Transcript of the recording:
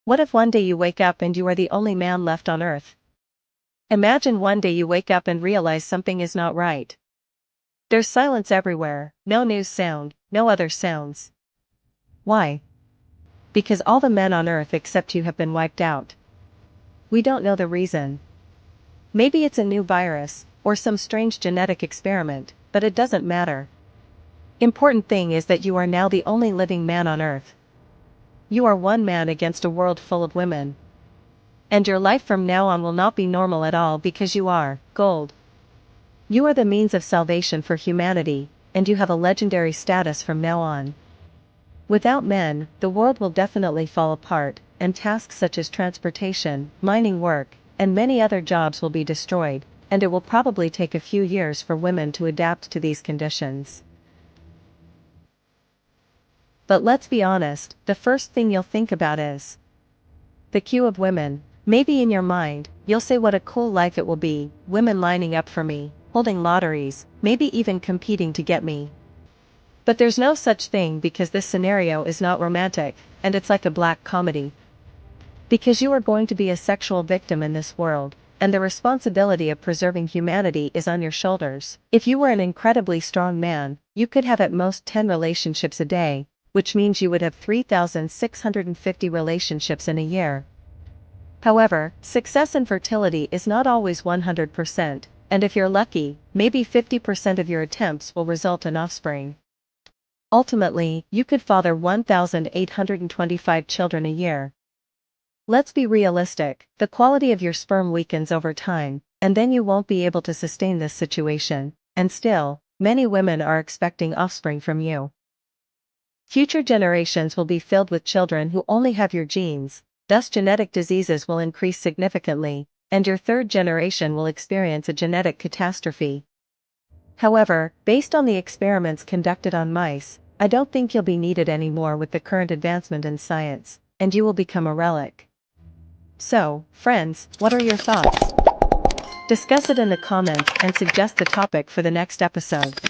What if one day you wake up and you are the only man left on Earth? Imagine one day you wake up and realize something is not right. There's silence everywhere, no news sound, no other sounds. Why? Because all the men on Earth except you have been wiped out. We don't know the reason. Maybe it's a new virus, or some strange genetic experiment, but it doesn't matter. Important thing is that you are now the only living man on Earth. You are one man against a world full of women. And your life from now on will not be normal at all because you are gold. You are the means of salvation for humanity, and you have a legendary status from now on. Without men, the world will definitely fall apart, and tasks such as transportation, mining work, and many other jobs will be destroyed, and it will probably take a few years for women to adapt to these conditions. But let's be honest, the first thing you'll think about is the queue of women. Maybe in your mind, you'll say what a cool life it will be, women lining up for me, holding lotteries, maybe even competing to get me. But there's no such thing because this scenario is not romantic, and it's like a black comedy. Because you are going to be a sexual victim in this world, and the responsibility of preserving humanity is on your shoulders. If you were an incredibly strong man, you could have at most 10 relationships a day, which means you would have 3,650 relationships in a year. However, success in fertility is not always 100%, and if you're lucky, maybe 50% of your attempts will result in offspring. Ultimately, you could father 1,825 children a year. Let's be realistic, the quality of your sperm weakens over time, and then you won't be able to sustain this situation, and still, many women are expecting offspring from you. Future generations will be filled with children who only have your genes, thus genetic diseases will increase significantly, and your third generation will experience a genetic catastrophe. However, based on the experiments conducted on mice, I don't think you'll be needed anymore with the current advancement in science, and you will become a relic. So, friends, what are your thoughts? Discuss it in the comments and suggest the topic for the next episode.